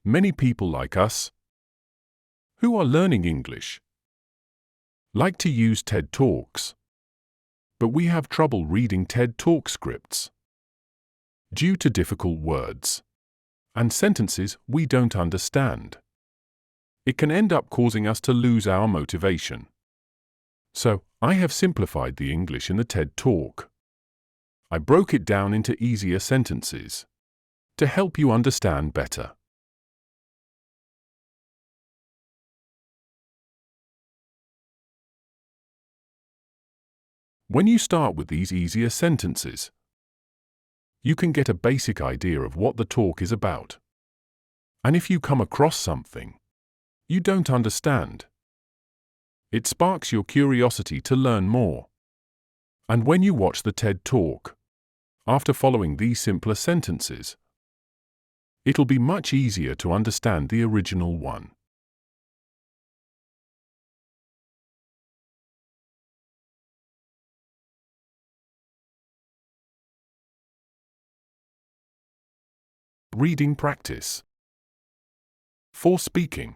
Many people like us, who are learning English, like to use TED Talks, but we have trouble reading TED Talk scripts due to difficult words and sentences we don't understand. It can end up causing us to lose our motivation. So, I have simplified the English in the TED Talk. I broke it down into easier sentences to help you understand better. When you start with these easier sentences, you can get a basic idea of what the talk is about. And if you come across something you don't understand, it sparks your curiosity to learn more. And when you watch the TED Talk, after following these simpler sentences, it'll be much easier to understand the original one. Reading practice. For speaking.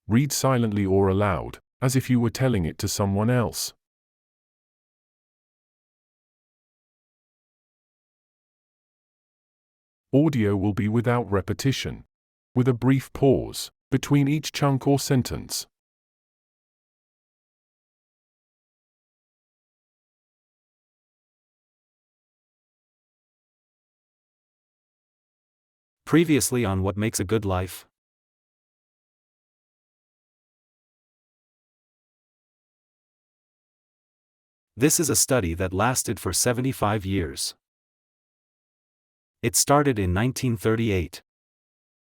Read silently or aloud, as if you were telling it to someone else. Audio will be without repetition, with a brief pause between each chunk or sentence. Previously on What Makes a Good Life. This is a study that lasted for 75 years. It started in 1938.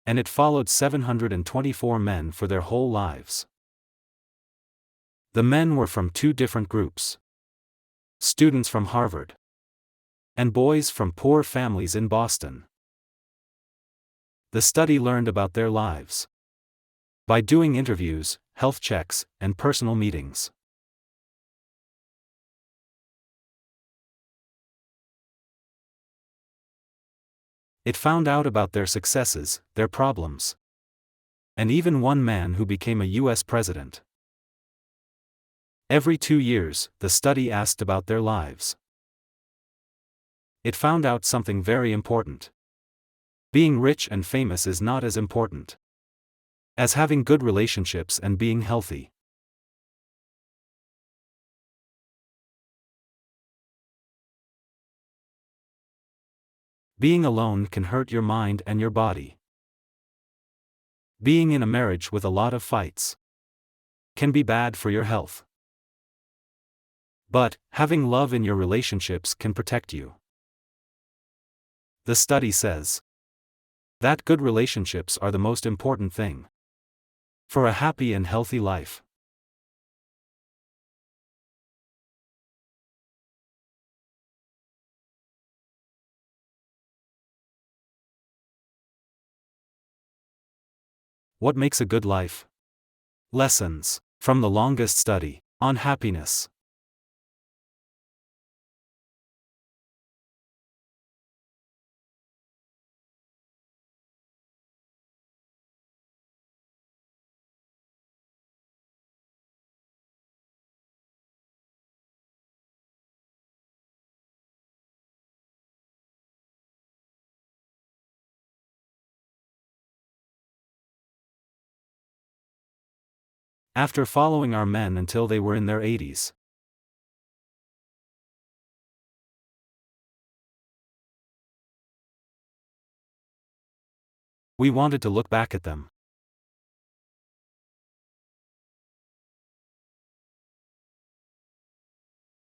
And it followed 724 men for their whole lives. The men were from two different groups. Students from Harvard. And boys from poor families in Boston. The study learned about their lives by doing interviews, health checks, and personal meetings. It found out about their successes, their problems, and even one man who became a U.S. president. Every 2 years, the study asked about their lives. It found out something very important. Being rich and famous is not as important as having good relationships and being healthy. Being alone can hurt your mind and your body. Being in a marriage with a lot of fights can be bad for your health. But having love in your relationships can protect you. The study says that good relationships are the most important thing for a happy and healthy life. What makes a good life? Lessons from the longest study on happiness. After following our men until they were in their 80s, we wanted to look back at them.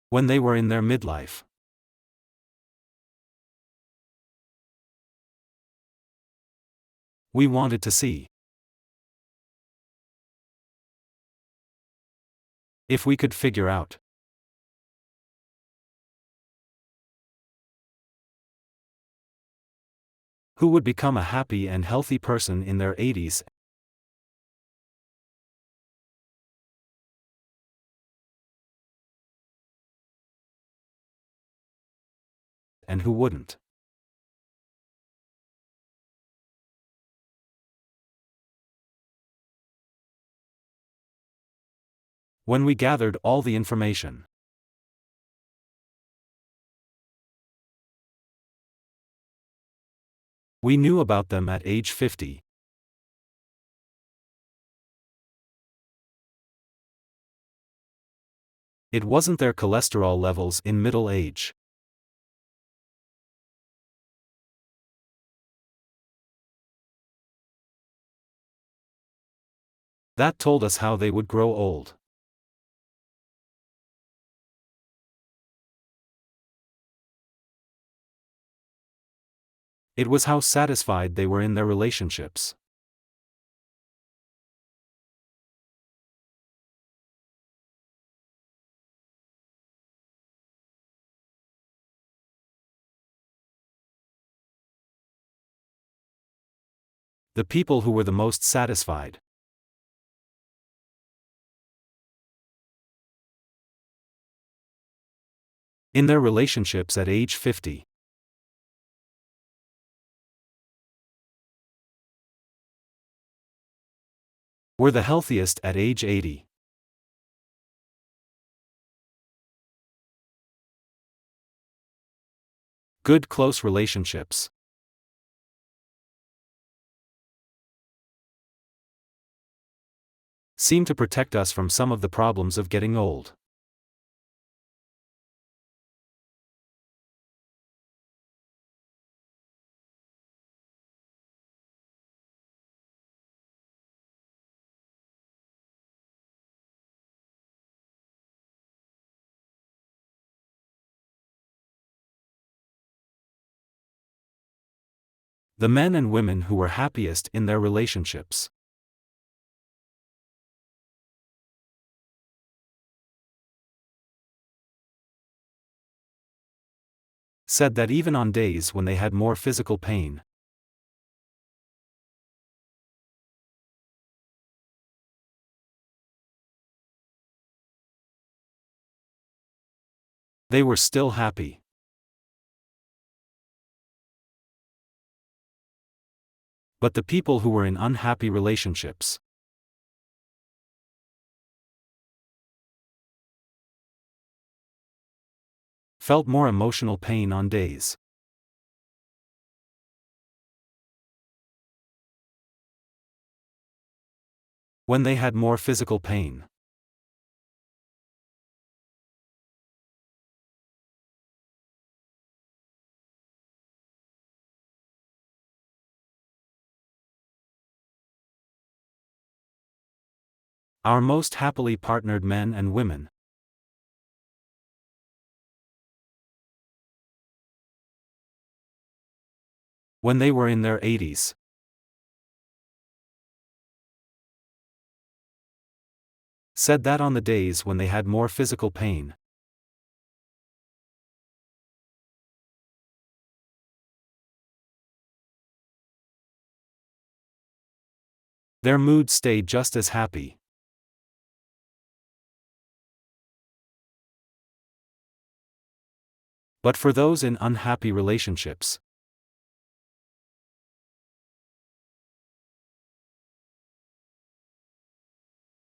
When they were in their midlife. We wanted to see if we could figure out who would become a happy and healthy person in their 80s. and who wouldn't. When we gathered all the information. We knew about them at age 50. It wasn't their cholesterol levels in middle age. That told us how they would grow old. It was how satisfied they were in their relationships. The people who were the most satisfied. In their relationships at age 50. Were the healthiest at age 80. Good close relationships. Seem to protect us from some of the problems of getting old. The men and women who were happiest in their relationships. Said that even on days when they had more physical pain. They were still happy. But the people who were in unhappy relationships. Felt more emotional pain on days. When they had more physical pain. Our most happily partnered men and women. When they were in their 80s. Said that on the days when they had more physical pain. Their mood stayed just as happy. But for those in unhappy relationships.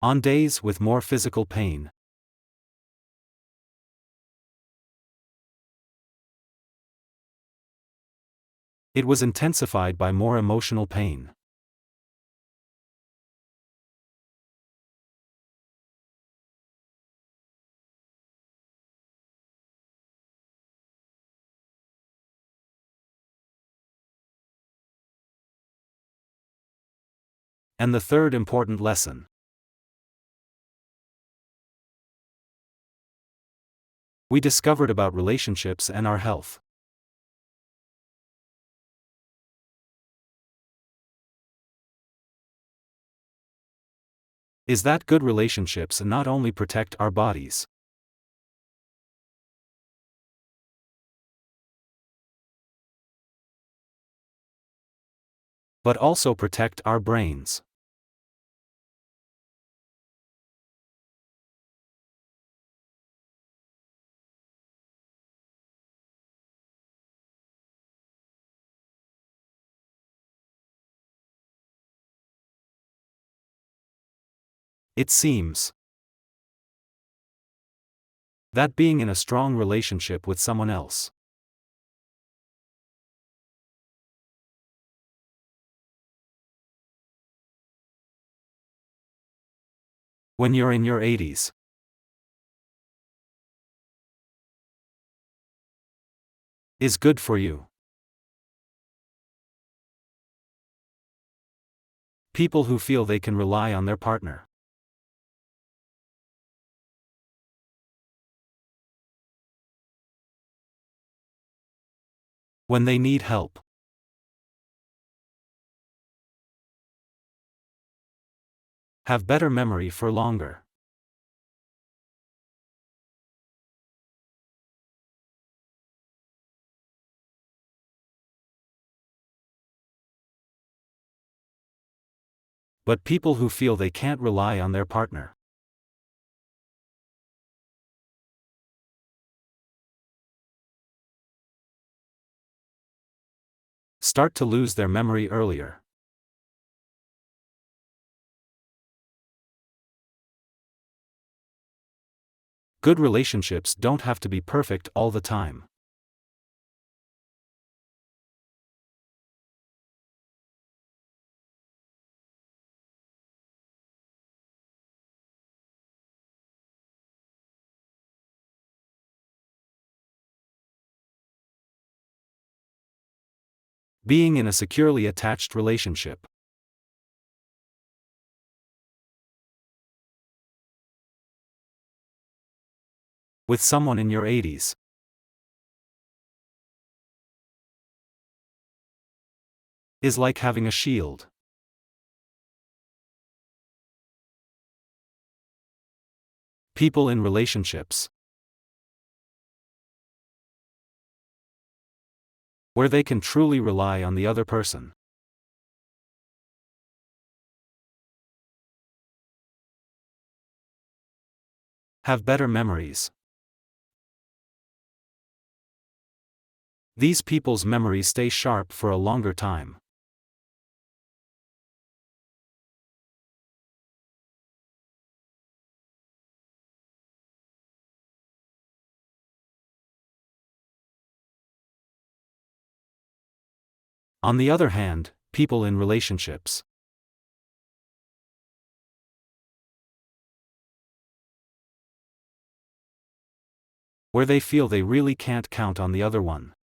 On days with more physical pain. It was intensified by more emotional pain. And the third important lesson. We discovered about relationships and our health. Is that good relationships not only protect our bodies, but also protect our brains. It seems that being in a strong relationship with someone else. When you're in your 80s. Is good for you. People who feel they can rely on their partner. When they need help. Have better memory for longer. But people who feel they can't rely on their partner. Start to lose their memory earlier. Good relationships don't have to be perfect all the time. Being in a securely attached relationship. With someone in your 80s. Is like having a shield. People in relationships. Where they can truly rely on the other person. Have better memories. These people's memories stay sharp for a longer time. On the other hand, people in relationships. Where they feel they really can't count on the other one.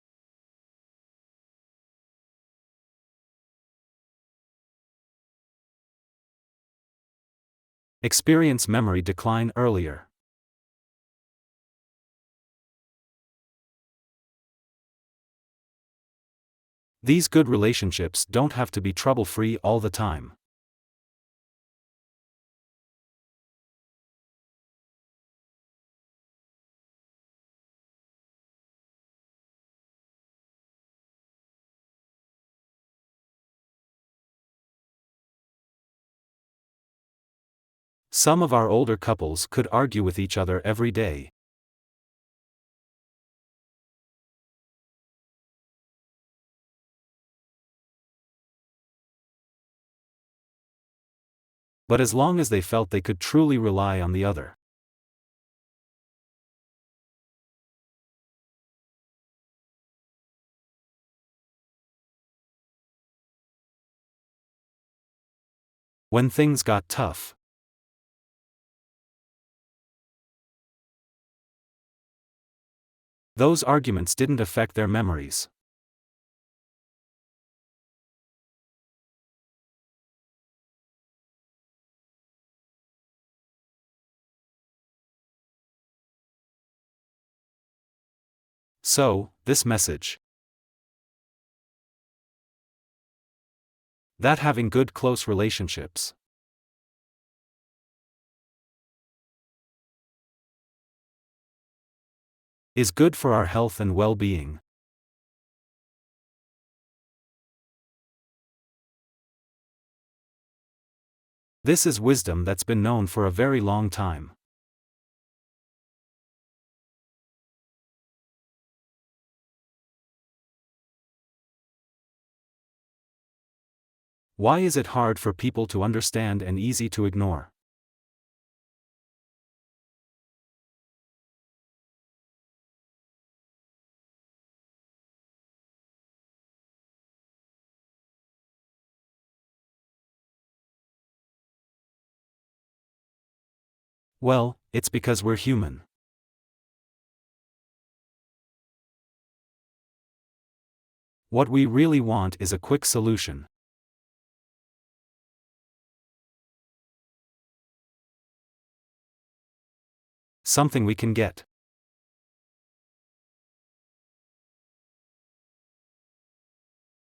Experience memory decline earlier. These good relationships don't have to be trouble-free all the time. Some of our older couples could argue with each other every day. But as long as they felt they could truly rely on the other. When things got tough. Those arguments didn't affect their memories. So, this message. That having good close relationships is good for our health and well-being. This is wisdom that's been known for a very long time. Why is it hard for people to understand and easy to ignore? Well, it's because we're human. What we really want is a quick solution. Something we can get.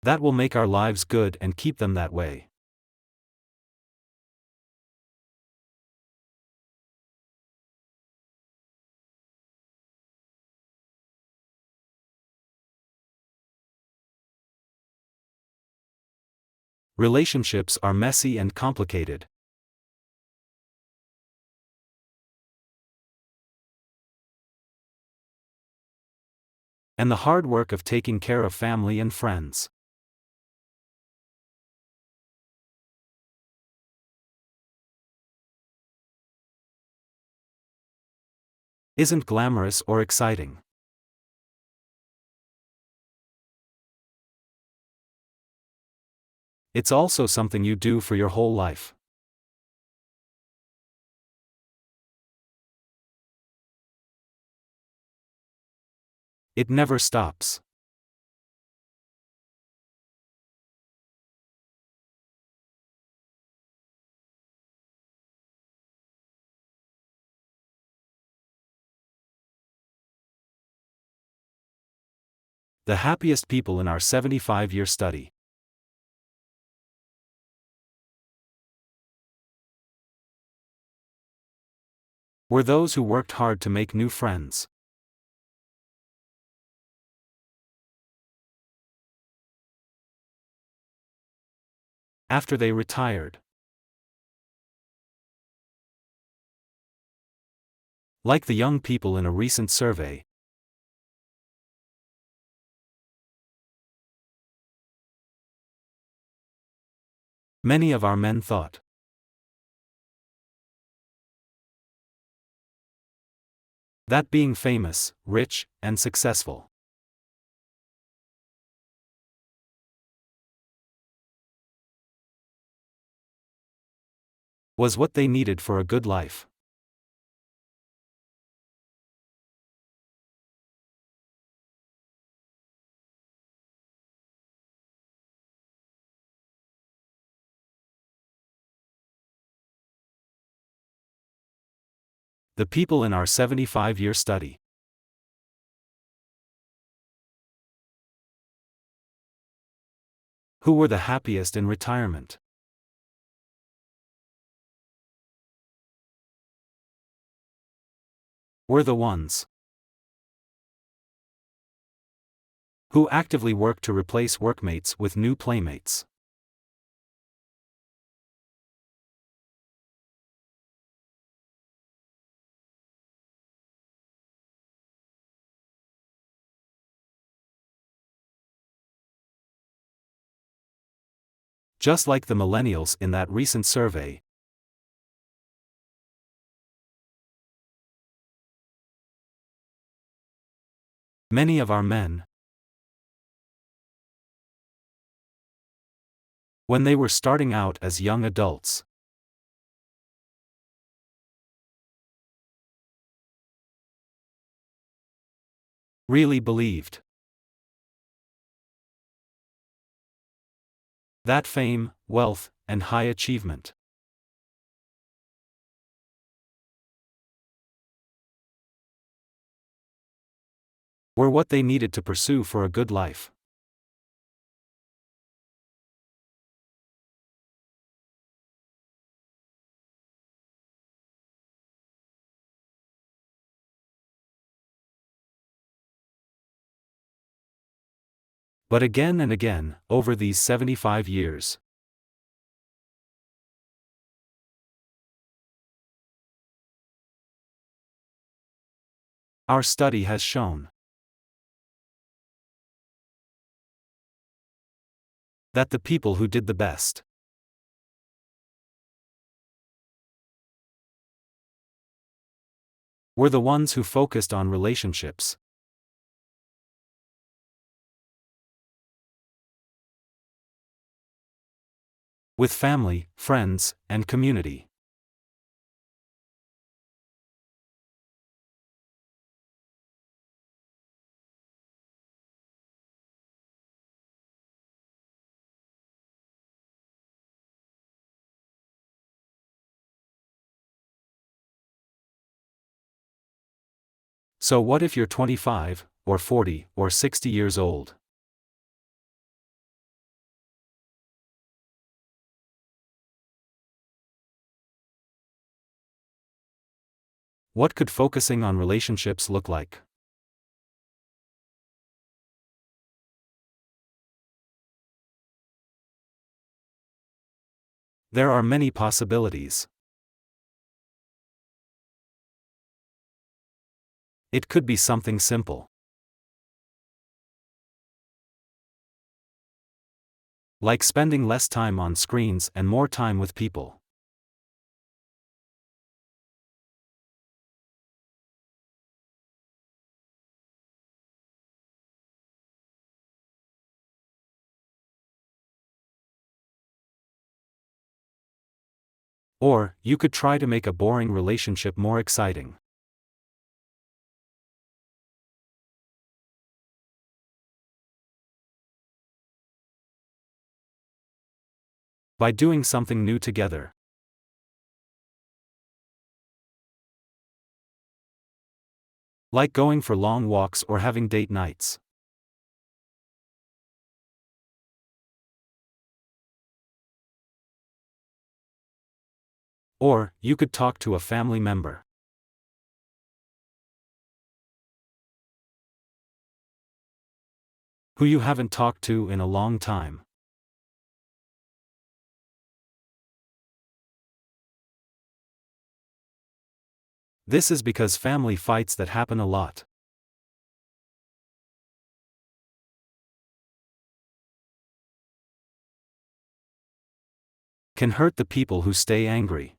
That will make our lives good and keep them that way. Relationships are messy and complicated. And the hard work of taking care of family and friends. Isn't glamorous or exciting. It's also something you do for your whole life. It never stops. The happiest people in our 75-year study. Were those who worked hard to make new friends. After they retired. Like the young people in a recent survey. Many of our men thought. That being famous, rich, and successful was what they needed for a good life. The people in our 75-year study. Who were the happiest in retirement? Were the ones who actively worked to replace workmates with new playmates. Just like the millennials in that recent survey. Many of our men, when they were starting out as young adults, really believed that fame, wealth, and high achievement were what they needed to pursue for a good life. But again and again, over these 75 years, our study has shown that the people who did the best were the ones who focused on relationships, with family, friends, and community. So what if you're 25, or 40, or 60 years old? What could focusing on relationships look like? There are many possibilities. It could be something simple, like spending less time on screens and more time with people. Or, you could try to make a boring relationship more exciting. By doing something new together. Like going for long walks or having date nights. Or, you could talk to a family member who you haven't talked to in a long time. This is because family fights that happen a lot can hurt the people who stay angry.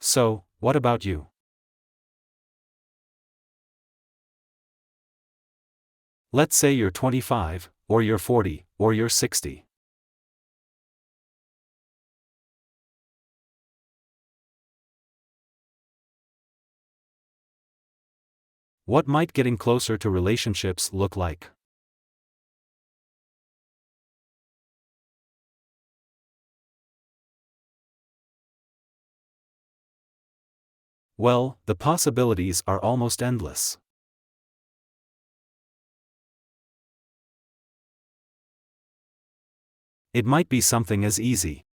So, what about you? Let's say you're 25, or you're 40, or you're 60. What might getting closer to relationships look like? Well, the possibilities are almost endless. It might be something as easy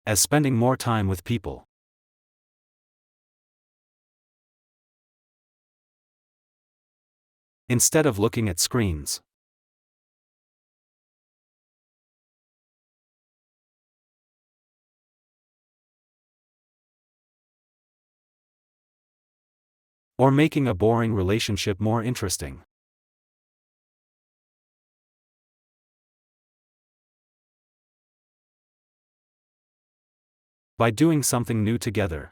as spending more time with people. Instead of looking at screens. Or making a boring relationship more interesting. By doing something new together.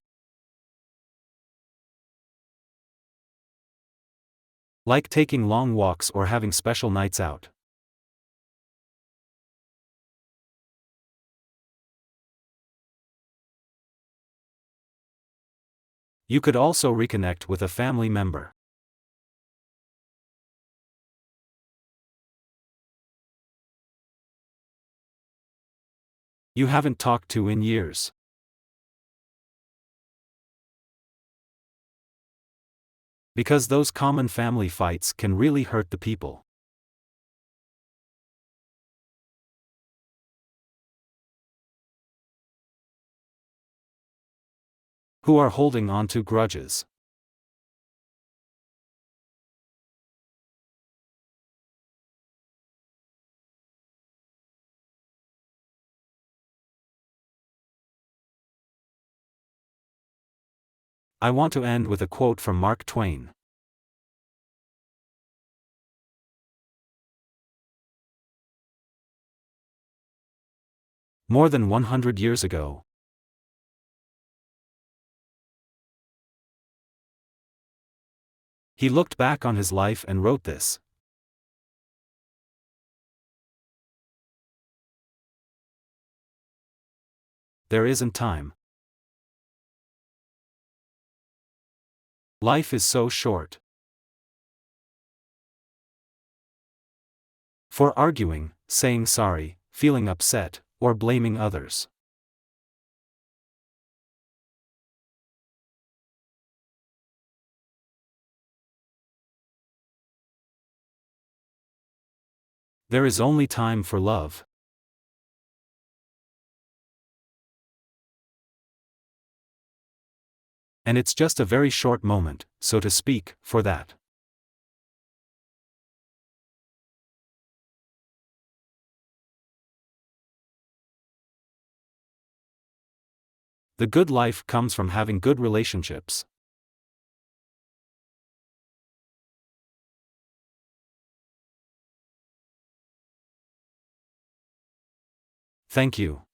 Like taking long walks or having special nights out. You could also reconnect with a family member. You haven't talked to in years. Because those common family fights can really hurt the people who are holding on to grudges. I want to end with a quote from Mark Twain. More than 100 years ago, he looked back on his life and wrote this. There isn't time. Life is so short. For arguing, saying sorry, feeling upset, or blaming others. There is only time for love. And it's just a very short moment, so to speak, for that. The good life comes from having good relationships. Thank you.